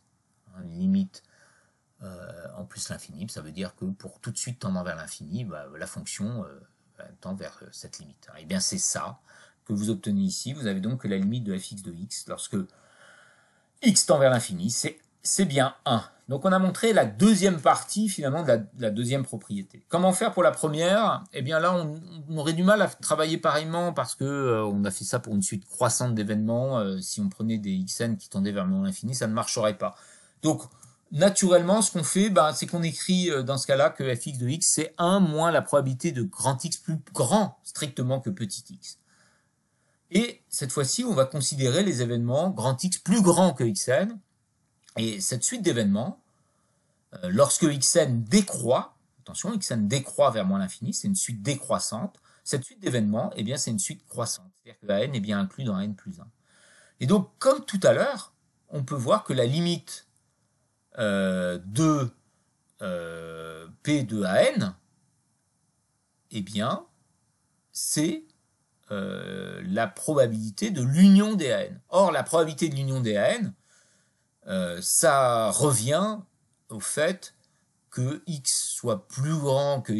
Une limite en plus l'infini, ça veut dire que pour toute suite tendant vers l'infini, la fonction tend vers cette limite. Eh bien c'est ça que vous obtenez ici. Vous avez donc la limite de fx de x lorsque x tend vers l'infini, c'est bien 1. Donc on a montré la deuxième partie finalement de la deuxième propriété. Comment faire pour la première? Eh bien là on aurait du mal à travailler pareillement parce que on a fait ça pour une suite croissante d'événements. Si on prenait des xn qui tendaient vers le non infini, ça ne marcherait pas. Donc naturellement ce qu'on fait, c'est qu'on écrit dans ce cas-là que fx de x c'est 1 moins la probabilité de grand x plus grand strictement que petit x. Et cette fois-ci, on va considérer les événements grand x plus grand que xn. Et cette suite d'événements, lorsque xn décroît, attention, xn décroît vers moins l'infini, c'est une suite décroissante. Cette suite d'événements, eh bien, c'est une suite croissante. C'est-à-dire que n est bien inclus dans n plus 1. Et donc, comme tout à l'heure, on peut voir que la limite de p de an, eh bien, c'est la probabilité de l'union des AN. Or, la probabilité de l'union des AN, ça revient au fait que x soit plus grand que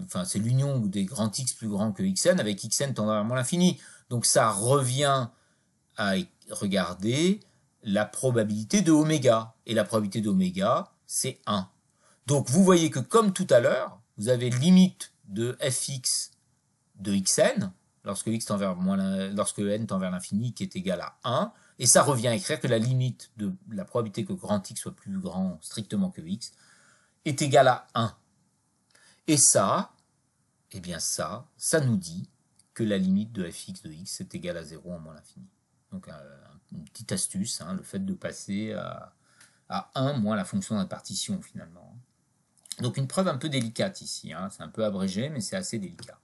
enfin, c'est l'union des grands x plus grands que xn avec xn tendant vers moins l'infini. Donc, ça revient à regarder la probabilité de oméga. Et la probabilité d'oméga, c'est 1. Donc, vous voyez que comme tout à l'heure, vous avez limite de fx de xn, lorsque n tend vers l'infini, qui est égal à 1, et ça revient à écrire que la limite de la probabilité que grand x soit plus grand strictement que x est égale à 1. Et ça, eh bien ça nous dit que la limite de fx de x est égale à 0 en moins l'infini. Donc une petite astuce, le fait de passer à 1 moins la fonction d'impartition finalement. Donc une preuve un peu délicate ici, c'est un peu abrégé, mais c'est assez délicat.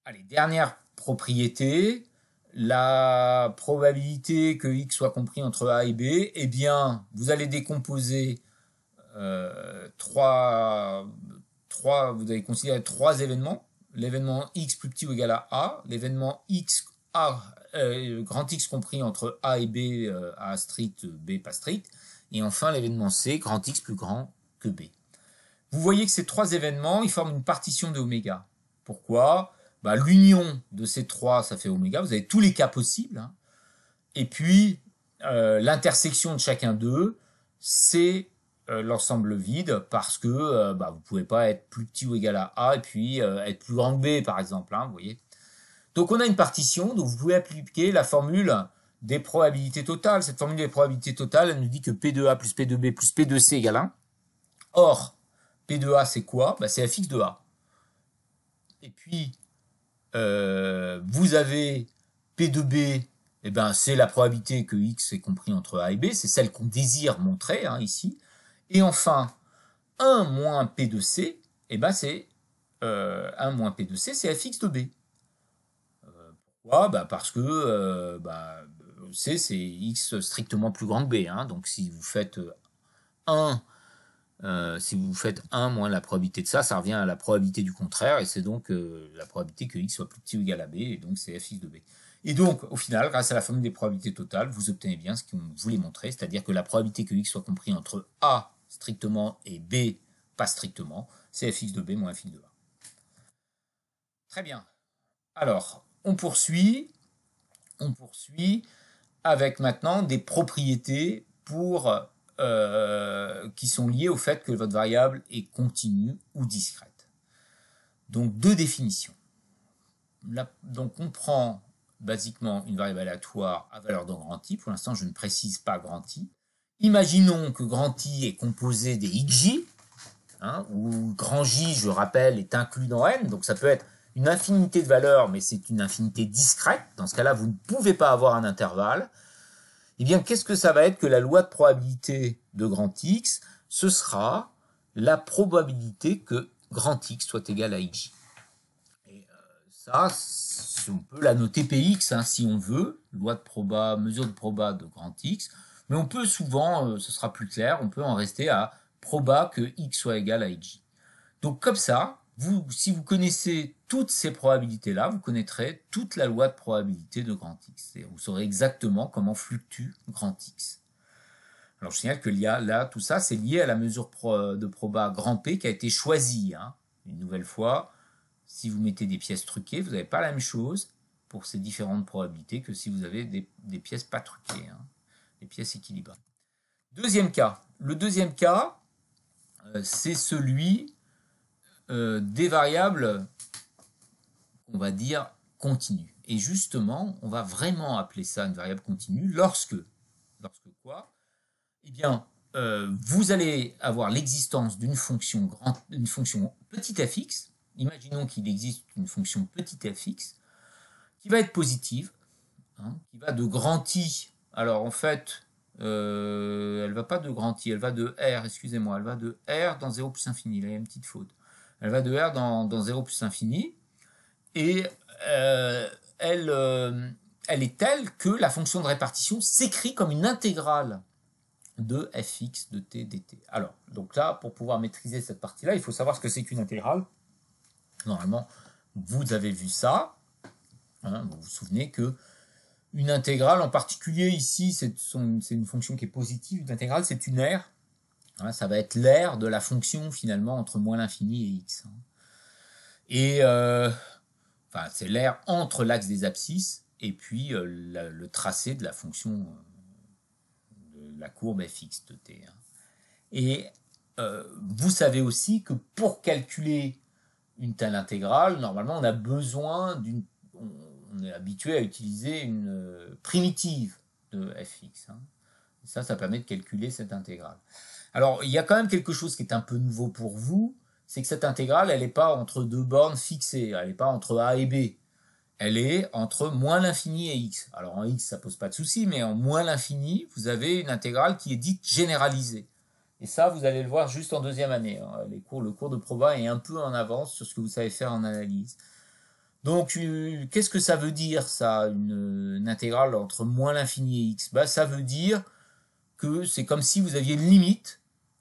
Allez, dernière propriété, la probabilité que x soit compris entre a et b, eh bien, vous allez décomposer vous allez considérer 3 événements. L'événement x plus petit ou égal à a, l'événement x grand x compris entre a et b, a strict, b pas strict, et enfin l'événement c, grand x plus grand que b. Vous voyez que ces 3 événements, ils forment une partition de oméga. Pourquoi ? L'union de ces 3, ça fait oméga. Vous avez tous les cas possibles. Et puis, l'intersection de chacun d'eux, c'est l'ensemble vide parce que vous ne pouvez pas être plus petit ou égal à A et puis être plus grand que B, par exemple. Vous voyez. Donc, on a une partition. Donc, vous pouvez appliquer la formule des probabilités totales. Cette formule des probabilités totales, elle nous dit que P de A plus P de B plus P de C égale 1. Or, P de A, c'est quoi? C'est fx de A. Et puis, vous avez P de B, c'est la probabilité que x est compris entre A et B, c'est celle qu'on désire montrer ici. Et enfin, 1 moins P de C, c'est 1 moins P de C, c'est fx de B. Pourquoi? Parce que C, c'est x strictement plus grand que B. Donc si vous faites 1 moins la probabilité de ça, ça revient à la probabilité du contraire, et c'est donc la probabilité que x soit plus petit ou égal à b, et donc c'est fx de b. Et donc, au final, grâce à la formule des probabilités totales, vous obtenez bien ce qu'on voulait montrer, c'est-à-dire que la probabilité que x soit compris entre a strictement et b pas strictement, c'est fx de b moins fx de a. Très bien. Alors, on poursuit avec maintenant des propriétés qui sont liées au fait que votre variable est continue ou discrète. Donc, 2 définitions. Donc, on prend basiquement une variable aléatoire à valeur de grand I. Pour l'instant, je ne précise pas grand I. Imaginons que grand I est composé des xj, où grand J, je rappelle, est inclus dans n. Donc, ça peut être une infinité de valeurs, mais c'est une infinité discrète. Dans ce cas-là, vous ne pouvez pas avoir un intervalle. Eh bien, qu'est-ce que ça va être que la loi de probabilité de grand X? Ce sera la probabilité que grand X soit égal à xj. Et ça, X, on peut la noter Px hein, si on veut, loi de proba, mesure de proba de grand X, mais on peut souvent, ce sera plus clair, on peut en rester à proba que X soit égal à Xj. Donc comme ça, si vous connaissez toutes ces probabilités-là, vous connaîtrez toute la loi de probabilité de grand X. C'est-à-dire vous saurez exactement comment fluctue grand X. Alors je signale que là, tout ça, c'est lié à la mesure de proba grand P qui a été choisie. Hein. Une nouvelle fois, si vous mettez des pièces truquées, vous n'avez pas la même chose pour ces différentes probabilités que si vous avez des pièces pas truquées, hein, des pièces équilibrées. Deuxième cas. Le deuxième cas, c'est celui des variables, on va dire, continues. Et justement, on va vraiment appeler ça une variable continue lorsque quoi? Eh bien, vous allez avoir l'existence d'une fonction, petit fx. Imaginons qu'il existe une fonction petit fx qui va être positive, hein, qui va de grand I. Alors en fait, elle ne va pas de grand I, elle va de R, excusez-moi, elle va de R dans 0 plus infini. Là, il y a une petite faute. Elle va de R dans 0 plus infini. Et elle est telle que la fonction de répartition s'écrit comme une intégrale de fx de t dt. Alors, donc là, pour pouvoir maîtriser cette partie-là, il faut savoir ce que c'est qu'une intégrale. Normalement, vous avez vu ça. Hein, vous vous souvenez que une intégrale, en particulier ici, c'est une fonction qui est positive. Une intégrale, c'est une aire. Hein, ça va être l'aire de la fonction, finalement, entre moins l'infini et x. Et enfin, c'est l'aire entre l'axe des abscisses et puis le tracé de la fonction de la courbe fx de t. Hein. Et vous savez aussi que pour calculer une telle intégrale, normalement, on a besoin on est habitué à utiliser une primitive de fx. Hein. Ça permet de calculer cette intégrale. Alors, il y a quand même quelque chose qui est un peu nouveau pour vous, c'est que cette intégrale, elle n'est pas entre deux bornes fixées, elle n'est pas entre a et b. Elle est entre moins l'infini et x. Alors en x, ça pose pas de souci, mais en moins l'infini, vous avez une intégrale qui est dite généralisée. Et ça, vous allez le voir juste en deuxième année. Hein. Le cours de proba est un peu en avance sur ce que vous savez faire en analyse. Donc, qu'est-ce que ça veut dire, ça, une intégrale entre moins l'infini et x? Bah, ça veut dire que c'est comme si vous aviez une limite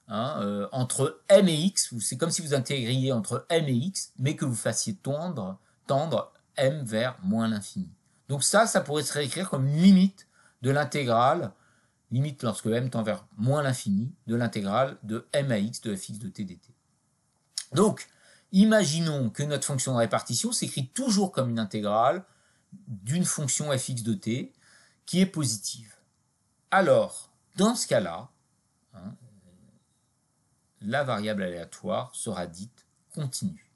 hein, entre m et x. C'est comme si vous intégriez entre m et x, mais que vous fassiez tendre m vers moins l'infini. Donc ça pourrait se réécrire comme une limite de l'intégrale, limite lorsque m tend vers moins l'infini, de l'intégrale de m à x de fx de t dt. Donc, imaginons que notre fonction de répartition s'écrit toujours comme une intégrale d'une fonction fx de t qui est positive. Alors, dans ce cas-là, hein, la variable aléatoire sera dite continue.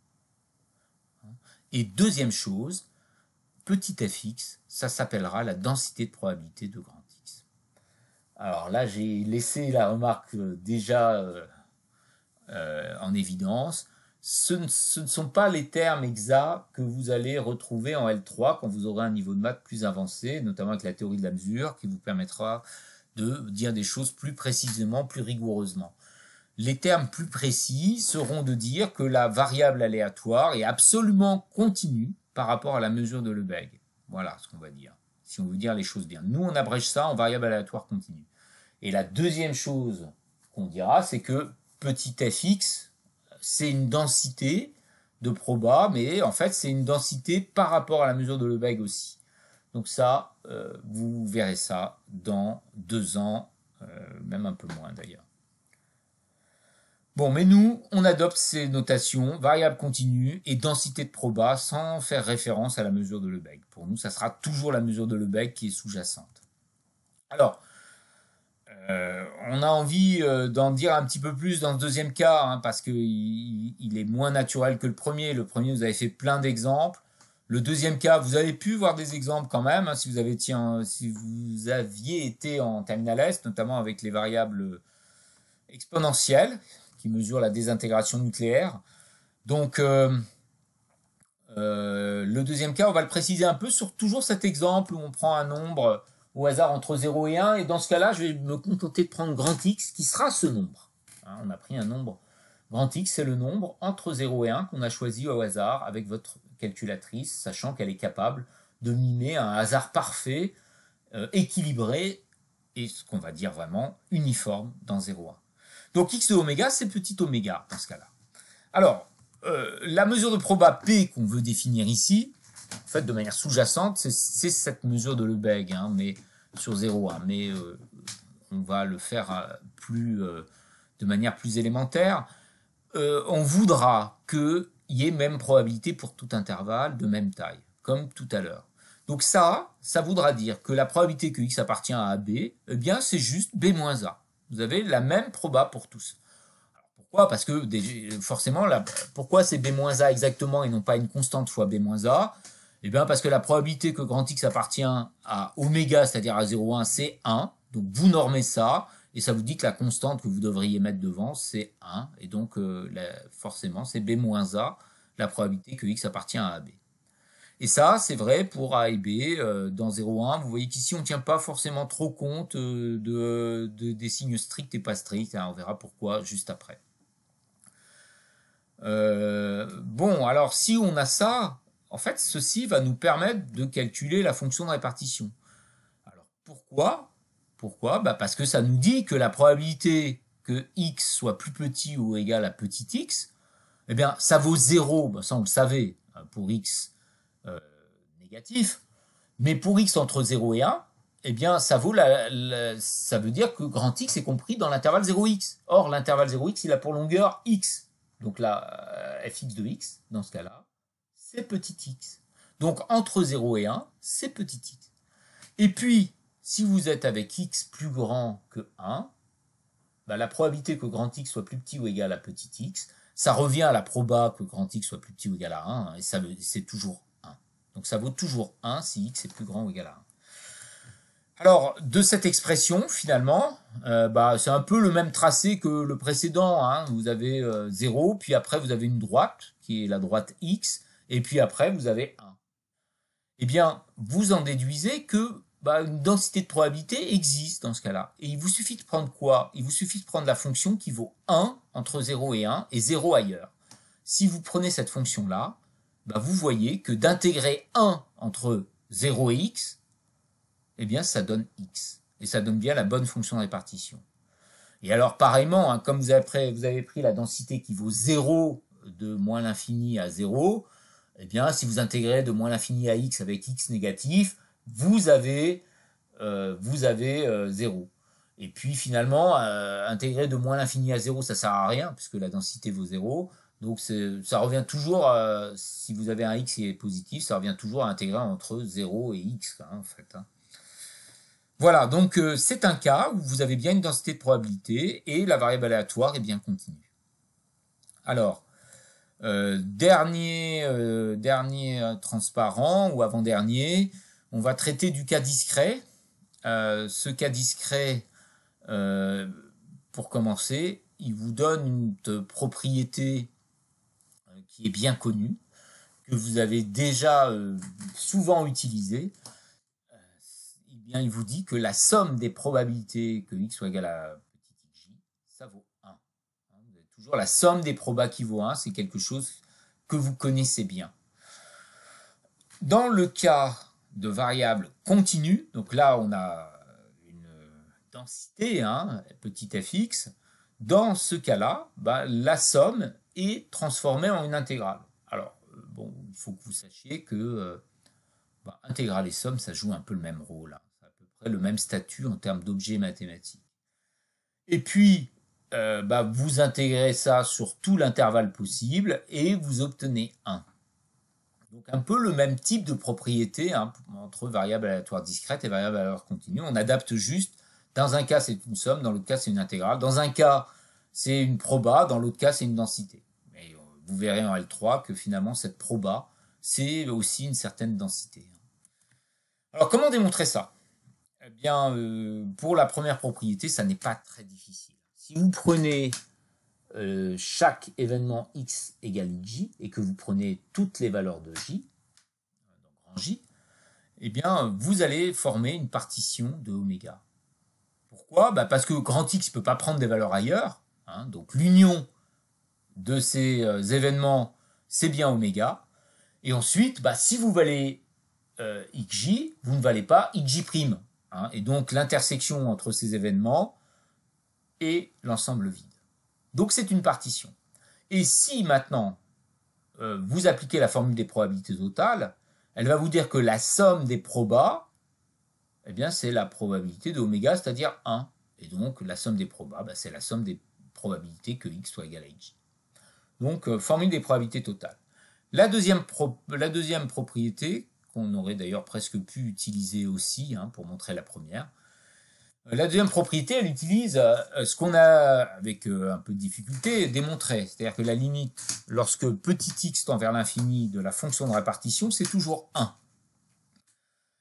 Et deuxième chose, petit fx, ça s'appellera la densité de probabilité de grand X. Alors là, j'ai laissé la remarque déjà en évidence. Ce ne sont pas les termes exacts que vous allez retrouver en L3 quand vous aurez un niveau de maths plus avancé, notamment avec la théorie de la mesure, qui vous permettra de dire des choses plus précisément, plus rigoureusement. Les termes plus précis seront de dire que la variable aléatoire est absolument continue par rapport à la mesure de Lebesgue. Voilà ce qu'on va dire, si on veut dire les choses bien. Nous, on abrège ça en variable aléatoire continue. Et la deuxième chose qu'on dira, c'est que petit fx, c'est une densité de proba, mais en fait, c'est une densité par rapport à la mesure de Lebesgue aussi. Donc ça, vous verrez ça dans 2 ans, même un peu moins d'ailleurs. Bon, mais nous, on adopte ces notations, variable continue et densité de proba, sans faire référence à la mesure de Lebesgue. Pour nous, ça sera toujours la mesure de Lebesgue qui est sous-jacente. Alors, on a envie d'en dire un petit peu plus dans le deuxième cas, hein, parce qu'il est moins naturel que le premier. Le premier, vous avez fait plein d'exemples. Le deuxième cas, vous avez pu voir des exemples quand même, hein, si vous aviez été en terminale S, notamment avec les variables exponentielles, qui mesure la désintégration nucléaire. Donc, le deuxième cas, on va le préciser un peu sur toujours cet exemple où on prend un nombre au hasard entre 0 et 1. Et dans ce cas-là, je vais me contenter de prendre grand X, qui sera ce nombre. Hein, on a pris un nombre. Grand X, c'est le nombre entre 0 et 1 qu'on a choisi au hasard avec votre calculatrice, sachant qu'elle est capable de mimer un hasard parfait, équilibré, et ce qu'on va dire vraiment uniforme dans 0,1. Donc x de oméga, c'est petit oméga dans ce cas-là. Alors, la mesure de proba P qu'on veut définir ici, en fait, de manière sous-jacente, c'est cette mesure de Lebesgue, hein, mais sur 0,1. Mais on va le faire de manière plus élémentaire. On voudra qu'il y ait même probabilité pour tout intervalle de même taille, comme tout à l'heure. Donc ça voudra dire que la probabilité que x appartient à AB, eh bien, c'est juste B moins A. Vous avez la même proba pour tous. Alors, pourquoi? Parce que forcément, pourquoi c'est B moins A exactement et non pas une constante fois B moins A? Eh bien, parce que la probabilité que grand X appartient à oméga, c'est-à-dire à 0,1, c'est 1. Donc, vous normez ça, et ça vous dit que la constante que vous devriez mettre devant, c'est 1. Et donc, forcément, c'est B moins A, la probabilité que X appartient à AB. Et ça, c'est vrai pour A et B dans 0,1. Vous voyez qu'ici, on ne tient pas forcément trop compte des signes stricts et pas stricts. On verra pourquoi juste après. Bon, alors si on a ça, en fait, ceci va nous permettre de calculer la fonction de répartition. Alors, pourquoi? Parce que ça nous dit que la probabilité que x soit plus petit ou égal à petit x, eh bien, ça vaut 0, ça on le savait, pour x négatif, mais pour x entre 0 et 1, eh bien, ça veut dire que grand X est compris dans l'intervalle 0x. Or, l'intervalle 0x, il a pour longueur x. Donc là, fx de x, dans ce cas-là, c'est petit x. Donc, entre 0 et 1, c'est petit x. Et puis, si vous êtes avec x plus grand que 1, bah, la probabilité que grand X soit plus petit ou égal à petit x, ça revient à la proba que grand X soit plus petit ou égal à 1, et c'est toujours 1. Donc ça vaut toujours 1 si x est plus grand ou égal à 1. Alors, de cette expression, finalement, c'est un peu le même tracé que le précédent. Hein. Vous avez 0, puis après vous avez une droite, qui est la droite x, et puis après vous avez 1. Eh bien, vous en déduisez que une densité de probabilité existe dans ce cas-là. Et il vous suffit de prendre quoi? Il vous suffit de prendre la fonction qui vaut 1 entre 0 et 1 et 0 ailleurs. Si vous prenez cette fonction-là, vous voyez que d'intégrer 1 entre 0 et x, eh bien, ça donne x. Et ça donne bien la bonne fonction de répartition. Et alors, pareillement, hein, comme vous avez pris la densité qui vaut 0 de moins l'infini à 0, eh bien, si vous intégrez de moins l'infini à x avec x négatif, vous avez 0. Et puis, finalement, intégrer de moins l'infini à 0, ça ne sert à rien, puisque la densité vaut 0. Donc, ça revient toujours, si vous avez un x qui est positif, ça revient toujours à intégrer entre 0 et x, hein, en fait. Hein. Voilà, donc c'est un cas où vous avez bien une densité de probabilité et la variable aléatoire est bien continue. Alors, dernier transparent ou avant-dernier, on va traiter du cas discret. Ce cas discret, pour commencer, il vous donne une propriété qui est bien connue, que vous avez déjà souvent utilisée. Bien, il vous dit que la somme des probabilités que x soit égal à petit xj, ça vaut 1. Vous avez toujours la somme des probas qui vaut 1, c'est quelque chose que vous connaissez bien. Dans le cas de variable continue, donc là on a une densité, petit fx, dans ce cas-là, la somme est transformée en une intégrale. Alors, bon, il faut que vous sachiez que intégrale et somme, ça joue un peu le même rôle. Hein. Le même statut en termes d'objets mathématiques. Et puis, vous intégrez ça sur tout l'intervalle possible et vous obtenez 1. Donc un peu le même type de propriété entre variable aléatoire discrète et variable aléatoire continue. On adapte juste, dans un cas c'est une somme, dans l'autre cas c'est une intégrale. Dans un cas c'est une proba, dans l'autre cas c'est une densité. Mais vous verrez en L3 que finalement cette proba, c'est aussi une certaine densité. Alors comment démontrer ça? Eh bien, pour la première propriété, ça n'est pas très difficile. Si vous prenez chaque événement x égale xj et que vous prenez toutes les valeurs de j, donc grand J, eh bien, vous allez former une partition de oméga. Pourquoi? Parce que grand X ne peut pas prendre des valeurs ailleurs. Donc l'union de ces événements, c'est bien oméga. Et ensuite, si vous voulez xj, vous ne valez pas xj'. Hein, et donc l'intersection entre ces événements est l'ensemble vide. Donc c'est une partition. Et si maintenant vous appliquez la formule des probabilités totales, elle va vous dire que la somme des probas, eh bien c'est la probabilité de oméga, c'est-à-dire 1. Et donc la somme des probas, c'est la somme des probabilités que x soit égal à xj. Donc formule des probabilités totales. La deuxième propriété, qu'on aurait d'ailleurs presque pu utiliser aussi pour montrer la première, la deuxième propriété, elle utilise ce qu'on a, avec un peu de difficulté, démontré. C'est-à-dire que la limite, lorsque petit x tend vers l'infini de la fonction de répartition, c'est toujours 1.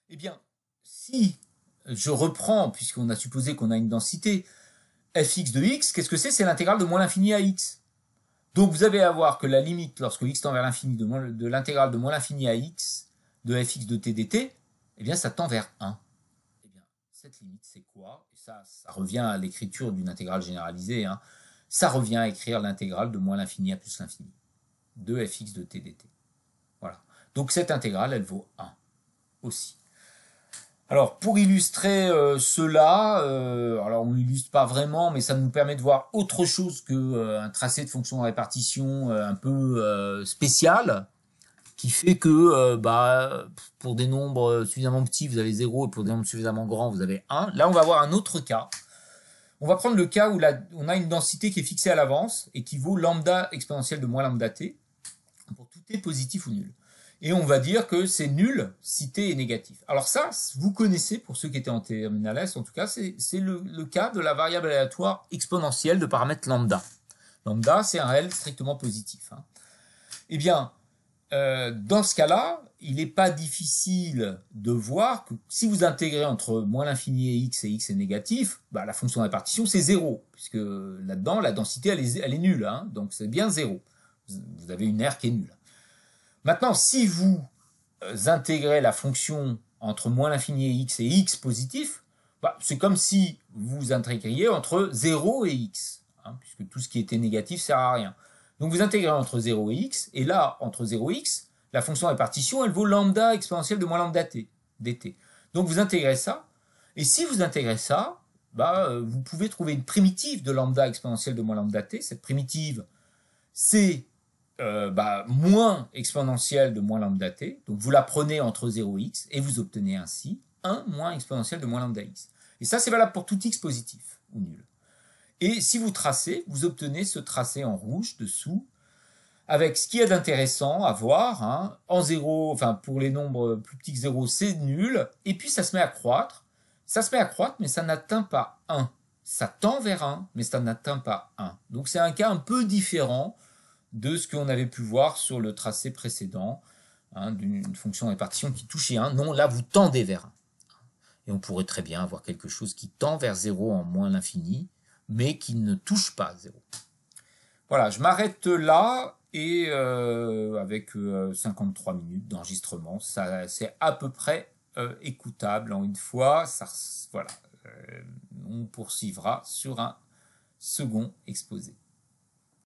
Eh bien, si je reprends, puisqu'on a supposé qu'on a une densité, fx de x, qu'est-ce que c'est? C'est l'intégrale de moins l'infini à x. Donc vous allez avoir que la limite, lorsque x tend vers l'infini, de l'intégrale de moins l'infini à x de fx de t dt, eh bien ça tend vers 1. Eh bien, cette limite, c'est quoi? Et ça revient à l'écriture d'une intégrale généralisée. Hein. Ça revient à écrire l'intégrale de moins l'infini à plus l'infini de fx de t dt. Voilà. Donc cette intégrale, elle vaut 1 aussi. Alors, pour illustrer cela, alors on l'illustre pas vraiment, mais ça nous permet de voir autre chose qu'un tracé de fonction de répartition un peu spécial, qui fait que pour des nombres suffisamment petits, vous avez 0, et pour des nombres suffisamment grands, vous avez 1. Là, on va voir un autre cas. On va prendre le cas où on a une densité qui est fixée à l'avance et qui vaut lambda exponentielle de moins lambda t, pour tout t positif ou nul. Et on va dire que c'est nul si t est négatif. Alors ça, vous connaissez, pour ceux qui étaient en terminale S, en tout cas, c'est le cas de la variable aléatoire exponentielle de paramètre lambda. Lambda, c'est un réel strictement positif. Hein. Eh bien, dans ce cas-là, il n'est pas difficile de voir que si vous intégrez entre moins l'infini et x est négatif, la fonction de répartition, c'est 0, puisque là-dedans, la densité, elle est nulle. Hein, donc c'est bien 0. Vous avez une R qui est nulle. Maintenant, si vous intégrez la fonction entre moins l'infini et x positif, c'est comme si vous intégriez entre 0 et x, hein, puisque tout ce qui était négatif sert à rien. Donc vous intégrez entre 0 et x, et là, entre 0 et x, la fonction répartition, elle vaut lambda exponentielle de moins lambda t, dt. Donc vous intégrez ça, et si vous intégrez ça, vous pouvez trouver une primitive de lambda exponentielle de moins lambda t. Cette primitive, c'est moins exponentielle de moins lambda t, donc vous la prenez entre 0 et x, et vous obtenez ainsi 1 moins exponentielle de moins lambda x. Et ça, c'est valable pour tout x positif, ou nul. Et si vous tracez, vous obtenez ce tracé en rouge dessous, avec ce qu'il y a d'intéressant à voir, hein, en 0, enfin pour les nombres plus petits que 0, c'est nul, et puis ça se met à croître. Ça se met à croître, mais ça n'atteint pas 1. Ça tend vers 1, mais ça n'atteint pas 1. Donc c'est un cas un peu différent de ce qu'on avait pu voir sur le tracé précédent, hein, d'une fonction de répartition qui touchait 1. Non, là, vous tendez vers 1. Et on pourrait très bien avoir quelque chose qui tend vers 0 en moins l'infini, mais qui ne touche pas 0. Voilà, je m'arrête là, et avec 53 minutes d'enregistrement, c'est à peu près écoutable en une fois. Voilà, on poursuivra sur un second exposé.